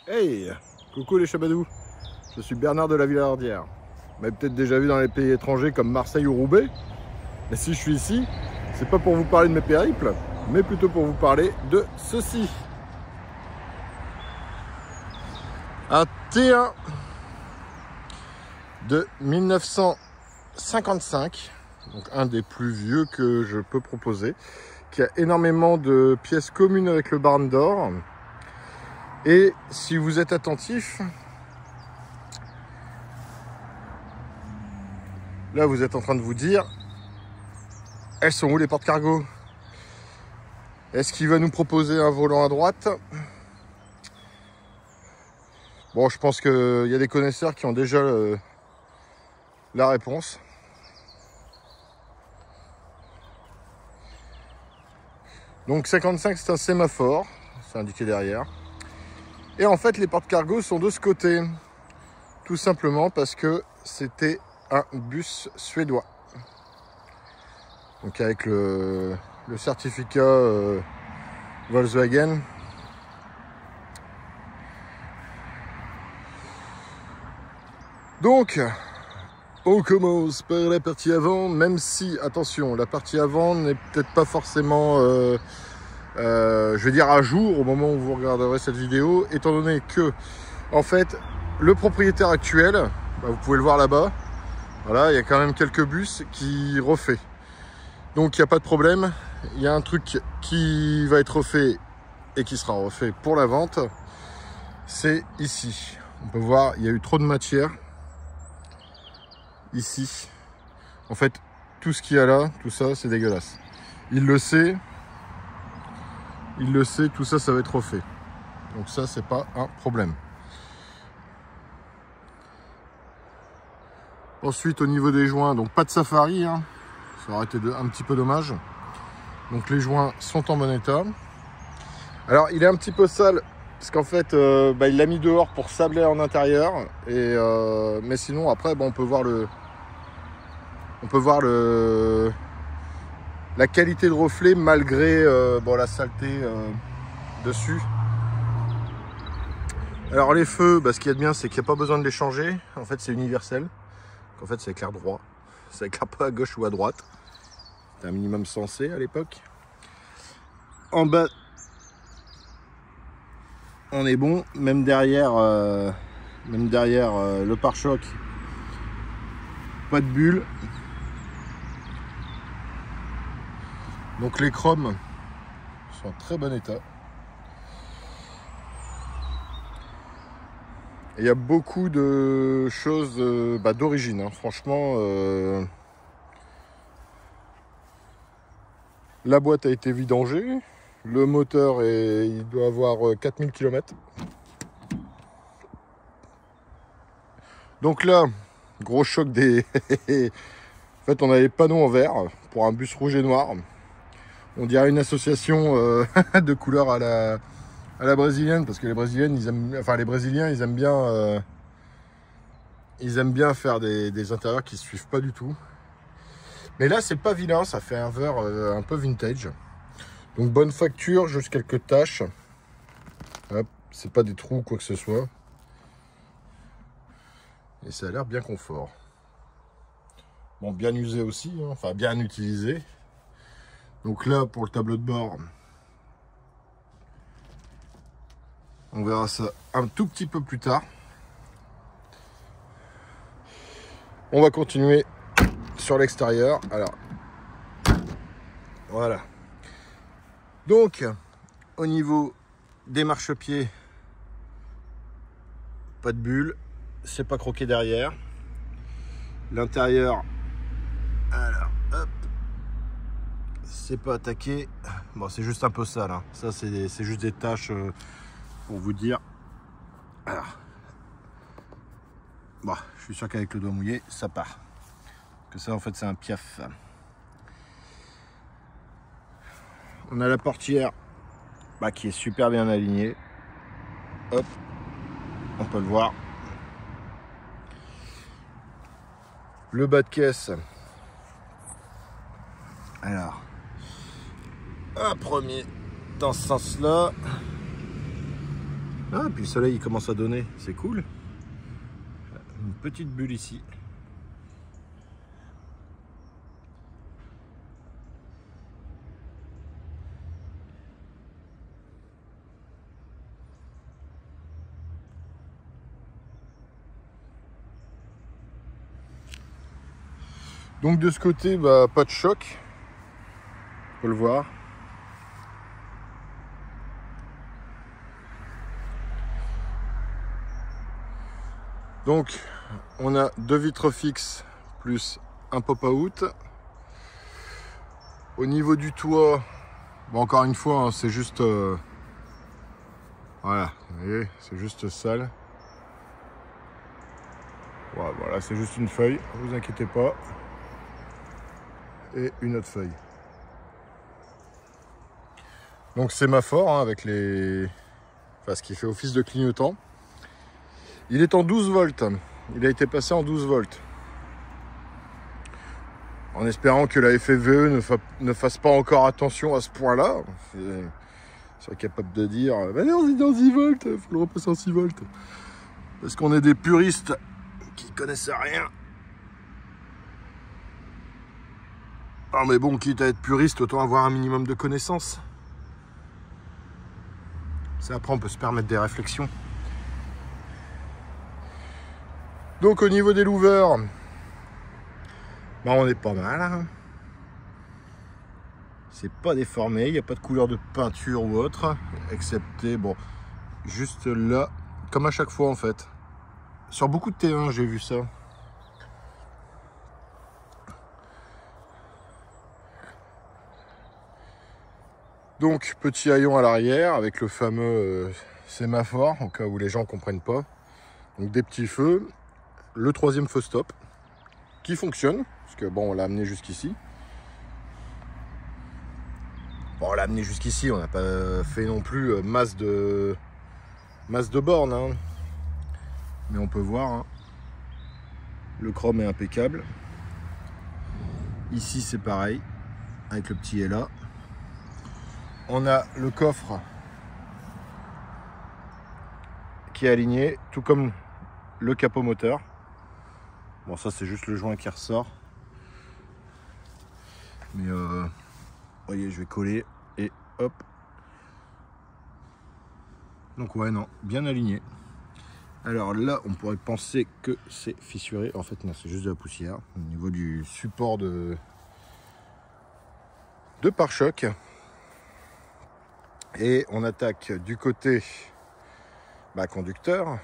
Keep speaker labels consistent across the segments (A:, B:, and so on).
A: Hey, coucou les chabadous, je suis Bernard de la Villardière. Vous m'avez peut-être déjà vu dans les pays étrangers comme Marseille ou Roubaix. Mais si je suis ici, c'est pas pour vous parler de mes périples, mais plutôt pour vous parler de ceci. Un T1 de 1955, donc un des plus vieux que je peux proposer, qui a énormément de pièces communes avec le Barn d'Or. Et si vous êtes attentif, là vous êtes en train de vous dire, elles sont où les porte-cargo? Est-ce qu'il va nous proposer un volant à droite? Bon, je pense qu'il y a des connaisseurs qui ont déjà la réponse. Donc 55, c'est un sémaphore, c'est indiqué derrière. Et en fait, les porte-cargo sont de ce côté, tout simplement parce que c'était un bus suédois. Donc avec le certificat Volkswagen. Donc, on commence par la partie avant, même si, attention, la partie avant n'est peut-être pas forcément, je vais dire à jour au moment où vous regarderez cette vidéo, étant donné que, en fait, le propriétaire actuel, bah, vous pouvez le voir là-bas, voilà, il y a quand même quelques bus qui refait. Donc il n'y a pas de problème, il y a un truc qui va être refait et qui sera refait pour la vente, c'est ici. On peut voir, il y a eu trop de matière. Ici, en fait, tout ce qu'il y a là, tout ça, c'est dégueulasse. Il le sait, tout ça, ça va être refait. Donc ça, c'est pas un problème. Ensuite, au niveau des joints, donc pas de safari, hein. Ça aurait été un petit peu dommage. Donc les joints sont en bon état. Alors, il est un petit peu sale, parce qu'en fait, il l'a mis dehors pour sabler en intérieur. Et, mais sinon, après, bon, on peut voir la qualité de reflet malgré la saleté dessus. Alors les feux, ce qu'il y a de bien, c'est qu'il n'y a pas besoin de les changer. En fait, c'est universel. En fait, ça éclaire droit. Ça éclaire pas à gauche ou à droite. C'est un minimum sensé à l'époque. En bas, on est bon. Même derrière le pare-choc, pas de bulle. Donc les chromes sont en très bon état. Il y a beaucoup de choses d'origine, hein. Franchement, la boîte a été vidangée. Le moteur, il doit avoir 4000 km. Donc là, gros choc des... En fait, on avait les panneaux en vert pour un bus rouge et noir. On dirait une association de couleurs à la brésilienne, parce que les Brésiliens, ils aiment bien faire des intérieurs qui se suivent pas du tout. Mais là, c'est pas vilain, ça fait un verre un peu vintage. Donc bonne facture, juste quelques taches. Hop, c'est pas des trous ou quoi que ce soit. Et ça a l'air bien confort. Bon, bien usé aussi, hein, enfin bien utilisé. Donc là, pour le tableau de bord, on verra ça un tout petit peu plus tard. On va continuer sur l'extérieur. Alors, voilà. Donc, au niveau des marchepieds, pas de bulle, c'est pas croqué derrière. L'intérieur, alors, hop, c'est pas attaqué. Bon, c'est juste un peu sale, hein. Ça, c'est juste des taches pour vous dire. Alors, bon, je suis sûr qu'avec le doigt mouillé, ça part. Que ça, en fait, c'est un piaf. On a la portière qui est super bien alignée. Hop, on peut le voir. Le bas de caisse. Alors, un premier dans ce sens-là. Ah, puis le soleil il commence à donner, c'est cool. Une petite bulle ici. Donc de ce côté, bah, pas de choc, on peut le voir. Donc on a 2 vitres fixes plus un pop-out. Au niveau du toit, bon, encore une fois, hein, c'est juste... voilà, vous voyez, c'est juste sale. Voilà, c'est juste une feuille, ne vous inquiétez pas. Et une autre feuille. Donc sémaphore hein, avec les... Enfin, ce qui fait office de clignotant. Il est en 12 volts. Il a été passé en 12 volts. En espérant que la FFVE ne fasse pas encore attention à ce point-là. C'est capable de dire bah non, on est dans 10 volts, il faut le repasser en 6 volts. Parce qu'on est des puristes qui connaissent rien. Ah mais bon, quitte à être puriste, autant avoir un minimum de connaissances. C'est après on peut se permettre des réflexions. Donc au niveau des louvers, bah, on est pas mal. Hein. C'est pas déformé, il n'y a pas de couleur de peinture ou autre, excepté, bon, juste là, comme à chaque fois en fait. Sur beaucoup de T1, j'ai vu ça. Donc, petit haillon à l'arrière avec le fameux sémaphore, au cas où les gens ne comprennent pas. Donc, des petits feux. Le troisième feu stop, qui fonctionne, parce que bon, on l'a amené jusqu'ici. Bon, on l'a amené jusqu'ici, on n'a pas fait non plus masse de bornes. Hein. Mais on peut voir, hein, le chrome est impeccable. Ici, c'est pareil, avec le petit là. On a le coffre qui est aligné, tout comme le capot moteur. Bon, ça, c'est juste le joint qui ressort. Mais, vous voyez, je vais coller et hop. Donc, ouais, non, bien aligné. Alors là, on pourrait penser que c'est fissuré. En fait, non, c'est juste de la poussière. Au niveau du support de pare-choc. Et on attaque du côté conducteur.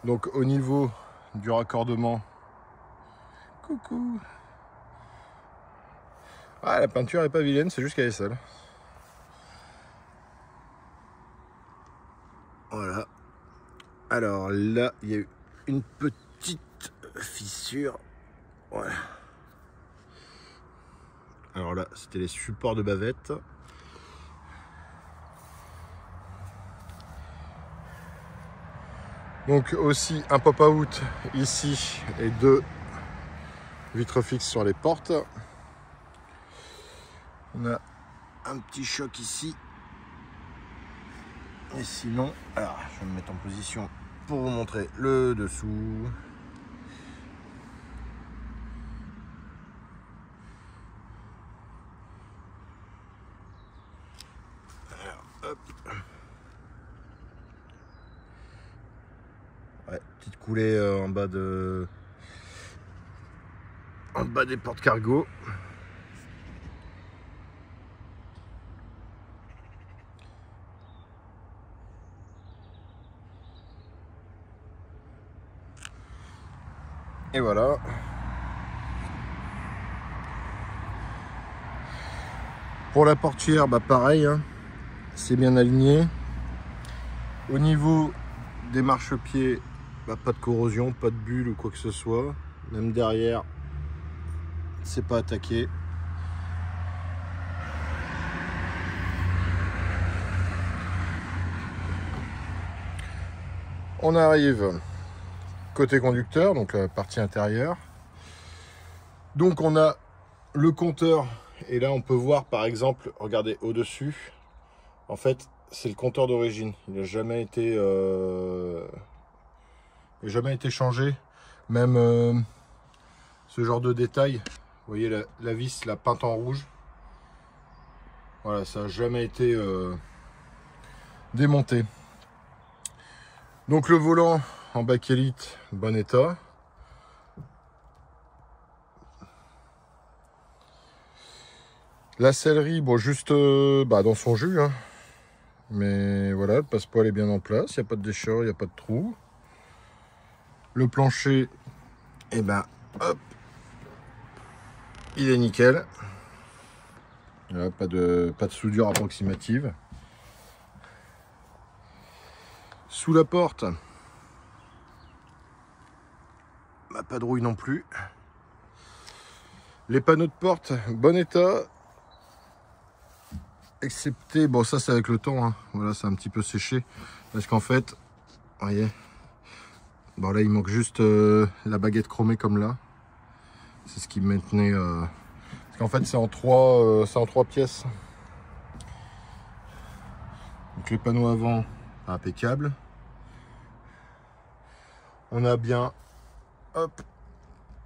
A: Donc au niveau du raccordement, coucou. Ah, la peinture n'est pas vilaine, c'est juste qu'elle est sale. Voilà. Alors là, il y a eu une petite fissure. Voilà. Alors là, c'était les supports de bavette. Donc aussi un pop-out ici et 2 vitres fixes sur les portes. On a un petit choc ici. Et sinon, alors je vais me mettre en position pour vous montrer le dessous. Alors, hop. Ouais, petite coulée en bas des portes cargo. Et voilà. Pour la portière, pareil, hein, c'est bien aligné. Au niveau des marchepieds, pas de corrosion, pas de bulle ou quoi que ce soit. Même derrière, c'est pas attaqué. On arrive côté conducteur, donc la partie intérieure. Donc on a le compteur, et là on peut voir par exemple, regardez au-dessus, en fait c'est le compteur d'origine. Il n'a jamais été changé. Même ce genre de détail. Vous voyez la vis, la peinte en rouge. Voilà, ça n'a jamais été démonté. Donc le volant en bakélite, bon état. La sellerie, bon, juste dans son jus, hein. Mais voilà, le passepoil est bien en place, il n'y a pas de déchirure, il n'y a pas de trou. Le plancher, et hop, il est nickel. Voilà, pas de soudure approximative. Sous la porte, pas de rouille non plus. Les panneaux de porte, bon état. Excepté, bon ça c'est avec le temps, hein. Voilà, c'est un petit peu séché. Parce qu'en fait, vous voyez, bon là il manque juste la baguette chromée comme là. C'est ce qui maintenait... Parce qu'en fait c'est en trois pièces. Donc les panneaux avant, impeccables. On a bien, hop,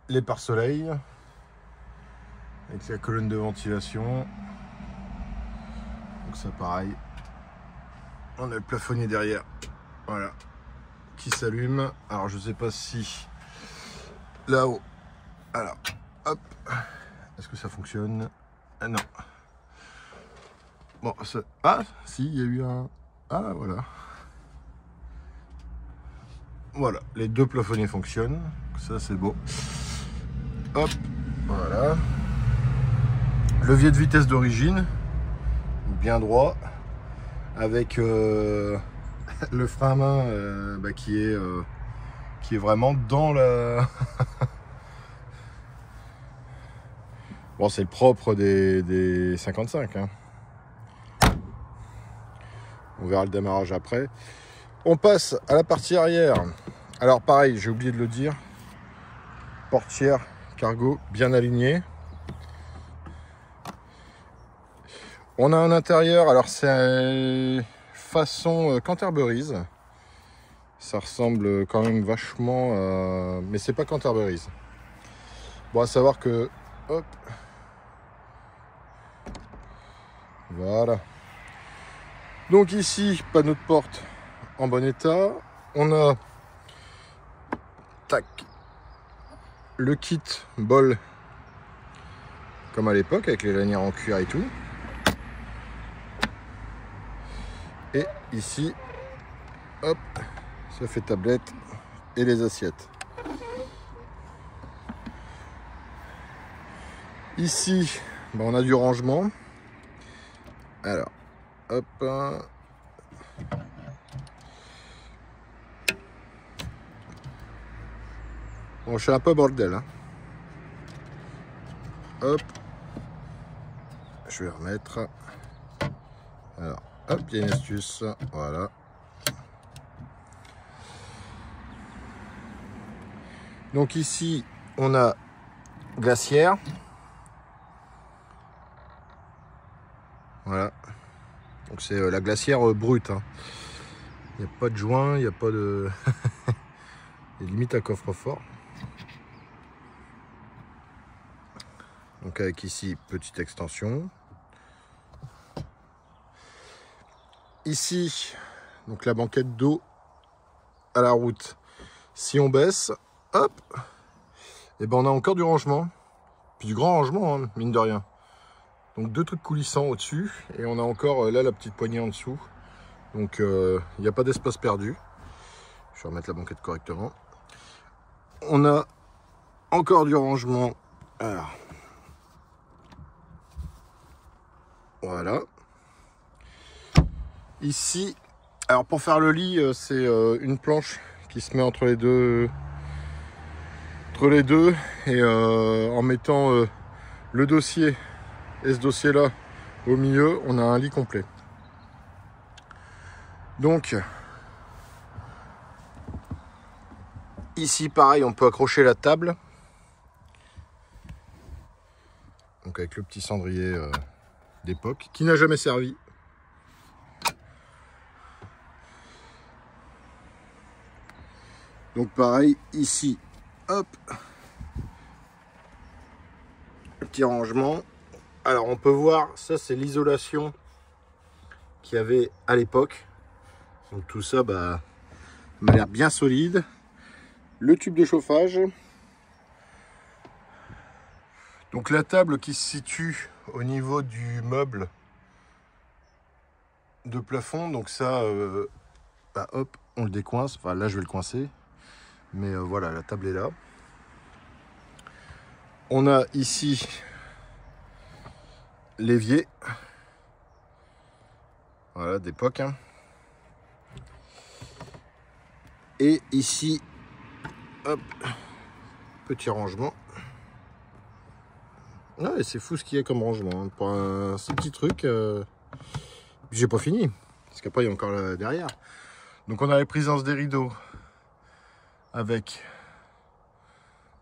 A: les pare-soleil. Avec la colonne de ventilation. Donc ça pareil. On a le plafonnier derrière. Voilà. Qui s'allume. Alors je sais pas si là-haut. Alors, hop. Est-ce que ça fonctionne? Ah non. Bon, ça... Ah, si, il y a eu un... Ah, voilà. Voilà, les deux plafonniers fonctionnent. Ça, c'est beau. Hop, voilà. Levier de vitesse d'origine. Bien droit. Avec le frein à main qui est vraiment dans la... Bon, c'est le propre des 55. Hein. On verra le démarrage après. On passe à la partie arrière. Alors pareil, j'ai oublié de le dire. Portière cargo bien alignée. On a un intérieur, alors c'est façon Canterbury's. Ça ressemble quand même vachement à... Mais c'est pas Canterbury's. Bon, à savoir que... Hop. Voilà. Donc ici, panneau de porte en bon état. On a... Tac. Le kit bol. Comme à l'époque, avec les lanières en cuir et tout. Et ici, hop, ça fait tablette et les assiettes. Ici, on a du rangement. Alors, hop. Bon, je suis un peu bordel. Hein. Hop. Je vais remettre. Alors, hop, il y a une astuce. Voilà. Donc ici, on a glacière. Voilà. Donc c'est la glacière brute. Hein. Il n'y a pas de joint, il n'y a pas de... Il y a limite à coffre-fort. Donc avec ici, petite extension. Ici, donc la banquette d'eau à la route. Si on baisse, hop, et on a encore du rangement. Puis du grand rangement, hein, mine de rien. Donc deux trucs coulissants au-dessus. Et on a encore là la petite poignée en dessous. Donc il n'y a pas d'espace perdu. Je vais remettre la banquette correctement. On a encore du rangement. Alors, voilà. Ici, alors pour faire le lit, c'est une planche qui se met entre les deux. Et en mettant le dossier et ce dossier là au milieu, on a un lit complet. Donc ici pareil, on peut accrocher la table. Donc avec le petit cendrier d'époque qui n'a jamais servi. Donc pareil, ici, hop, petit rangement. Alors on peut voir, ça c'est l'isolation qu'il y avait à l'époque. Donc tout ça bah, m'a l'air bien solide. Le tube de chauffage. Donc la table qui se situe au niveau du meuble de plafond. Donc ça, bah, hop, on le décoince. Enfin là je vais le coincer. Mais voilà, la table est là. On a ici l'évier. Voilà, d'époque. Hein. Et ici, hop, petit rangement. Ouais, c'est fou ce qu'il y a comme rangement. Hein. Pour un ce petit truc, j'ai pas fini. Parce qu'après, il y a encore là, derrière. Donc, on a la présence des rideaux avec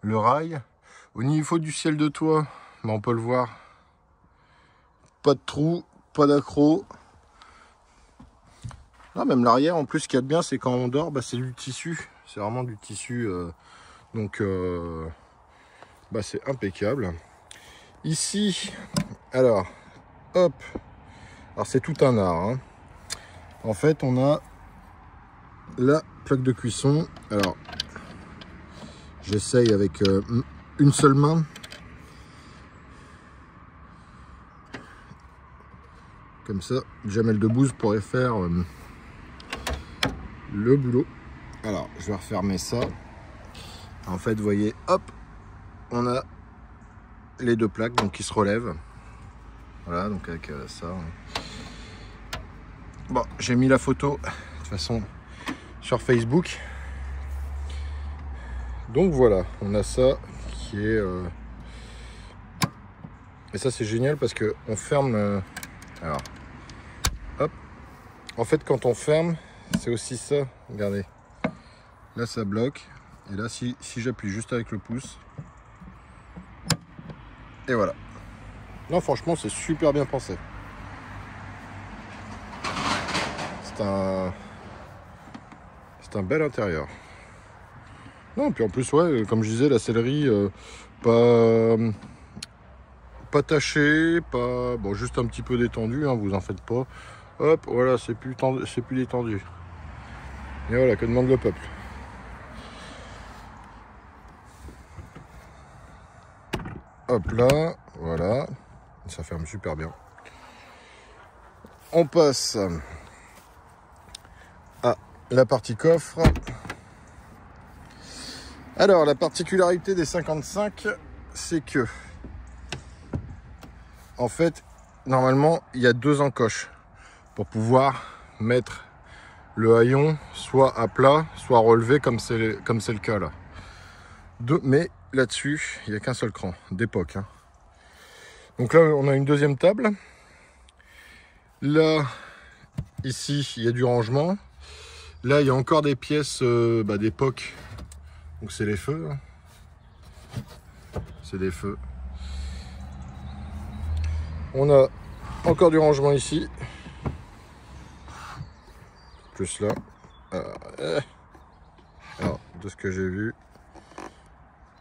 A: le rail. Au niveau du ciel de toit, bah, on peut le voir. Pas de trou, pas d'accroc. Ah, même l'arrière, en plus, ce qu'il y a de bien, c'est quand on dort, bah, c'est du tissu. C'est vraiment du tissu. Donc, bah, c'est impeccable. Ici, alors, hop. Alors, c'est tout un art. Hein. En fait, on a la plaque de cuisson. Alors, j'essaye avec une seule main. Comme ça, Jamel Debbouze pourrait faire le boulot. Alors, je vais refermer ça. En fait, vous voyez, hop, on a les deux plaques donc qui se relèvent. Voilà, donc avec ça. Bon, j'ai mis la photo de toute façon sur Facebook. Donc voilà, on a ça qui est... Et ça, c'est génial parce que on ferme... Alors, hop. En fait, quand on ferme, c'est aussi ça. Regardez. Là, ça bloque. Et là, si j'appuie juste avec le pouce. Et voilà. Non, franchement, c'est super bien pensé. C'est un bel intérieur. Non, puis en plus, ouais, comme je disais, la sellerie, pas taché, pas... Bon, juste un petit peu détendu, hein, vous en faites pas. Hop, voilà, c'est plus détendu. Et voilà, que demande le peuple. Hop là, voilà. Ça ferme super bien. On passe à la partie coffre. Alors, la particularité des 55, c'est que, en fait, normalement, il y a deux encoches pour pouvoir mettre le haillon soit à plat, soit relevé, comme c'est le cas là. Mais là-dessus, il n'y a qu'un seul cran, d'époque. Hein. Donc là, on a une deuxième table. Là, ici, il y a du rangement. Là, il y a encore des pièces d'époque. Donc c'est les feux. Hein. C'est des feux. On a encore du rangement ici. Plus là. Alors, de ce que j'ai vu.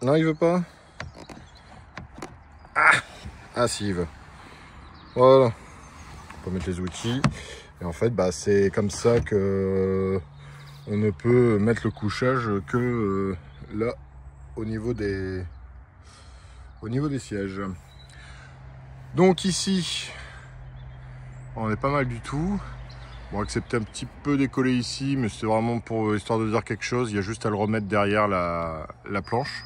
A: Non, il veut pas. Ah si, il veut. Voilà. On peut mettre les outils. Et en fait, bah, c'est comme ça que on ne peut mettre le couchage que là, au niveau des sièges. Donc ici, on est pas mal du tout. Bon, excepté un petit peu décollé ici, mais c'est vraiment pour histoire de dire quelque chose. Il y a juste à le remettre derrière la planche.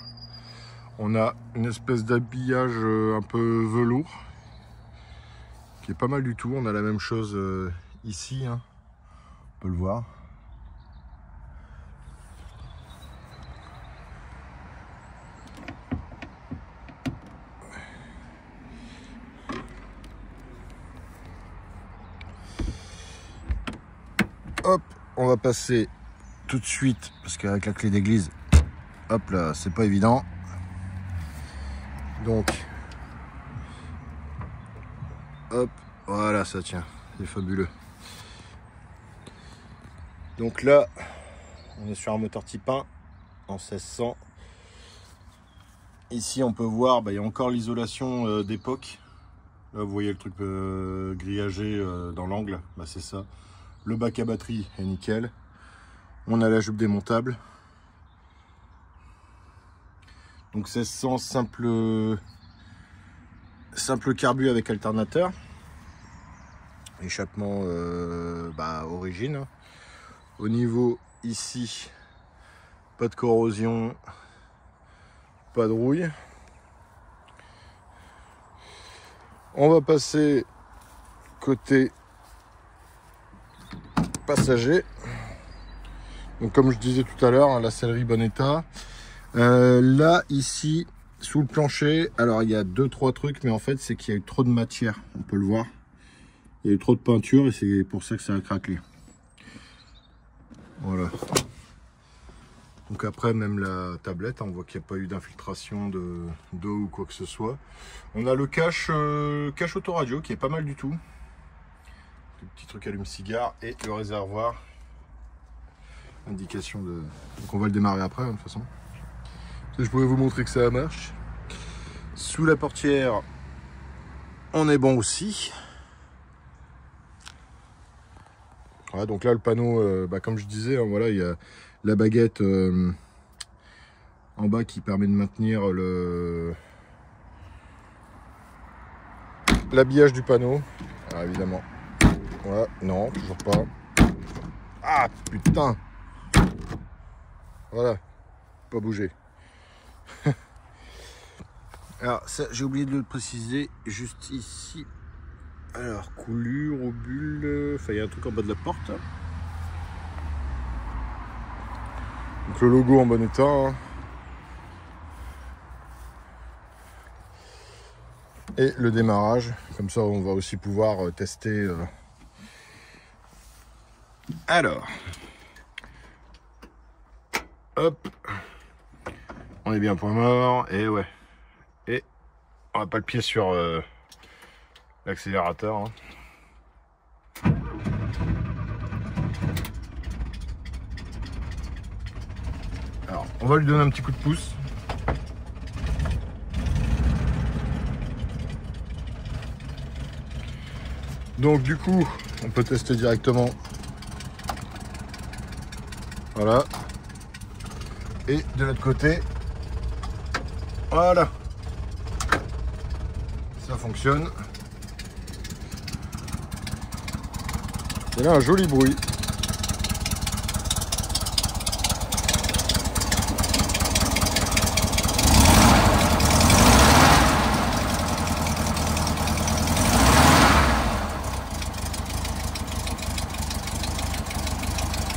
A: On a une espèce d'habillage un peu velours qui est pas mal du tout. On a la même chose ici, hein. On peut le voir. Hop, on va passer tout de suite, parce qu'avec la clé d'église, hop là, c'est pas évident. Donc, hop, voilà, ça tient, c'est fabuleux. Donc là, on est sur un moteur type 1. en 1600. Ici on peut voir, il y a encore l'isolation d'époque. Là vous voyez le truc grillagé dans l'angle, c'est ça. Le bac à batterie est nickel. On a la jupe démontable. Donc 1600 simple carbu avec alternateur. Échappement origine. Au niveau ici, pas de corrosion, pas de rouille. On va passer côté passager. Donc comme je disais tout à l'heure, la sellerie bon état. Là ici sous le plancher, alors il y a 2-3 trucs, mais en fait c'est qu'il y a eu trop de matière, on peut le voir. Il y a eu trop de peinture et c'est pour ça que ça a craquelé. Voilà. Donc après même la tablette, on voit qu'il n'y a pas eu d'infiltration d'eau ou quoi que ce soit. On a le cache autoradio qui est pas mal du tout. Le petit truc allume-cigare et le réservoir. Indication de... Donc on va le démarrer après de toute façon. Je pourrais vous montrer que ça marche. Sous la portière, on est bon aussi. Voilà, donc là le panneau, comme je disais, voilà, il y a la baguette en bas qui permet de maintenir l'habillage du panneau. Alors, évidemment. Voilà, non, toujours pas. Ah putain. Voilà, pas bouger. Alors ça j'ai oublié de le préciser juste ici. Alors coulure, obule, enfin il y a un truc en bas de la porte. Donc le logo en bon état. Hein. Et le démarrage, comme ça on va aussi pouvoir tester. Alors, hop, on est bien point mort, et ouais. Et on n'a pas le pied sur l'accélérateur. Hein. Alors, on va lui donner un petit coup de pouce. Donc du coup, on peut tester directement. Voilà. Et de l'autre côté, voilà. Ça fonctionne. Et là, un joli bruit.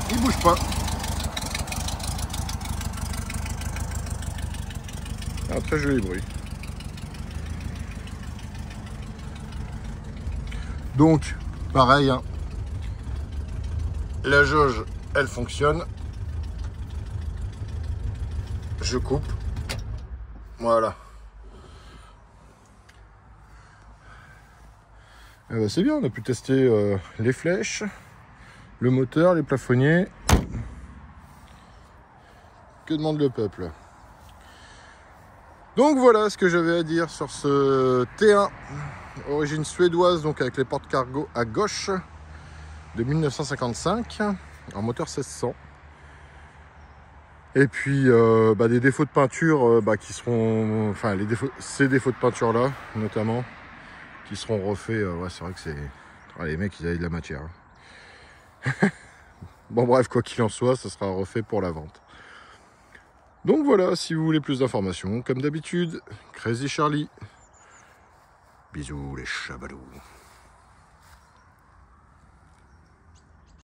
A: Il bouge pas. Un très joli bruit. Donc, pareil, hein. La jauge, elle fonctionne. Je coupe. Voilà. C'est bien, on a pu tester les flèches, le moteur, les plafonniers. Que demande le peuple? Donc voilà ce que j'avais à dire sur ce T1 origine suédoise, donc avec les portes cargo à gauche de 1955 en moteur 1600. Et puis des défauts de peinture qui seront, enfin ces défauts de peinture là notamment qui seront refaits. Ouais, c'est vrai que c'est les mecs, ils avaient de la matière. Bon bref, quoi qu'il en soit, ça sera refait pour la vente. Donc voilà, si vous voulez plus d'informations, comme d'habitude, Crazy Charlie. Bisous les chabalous.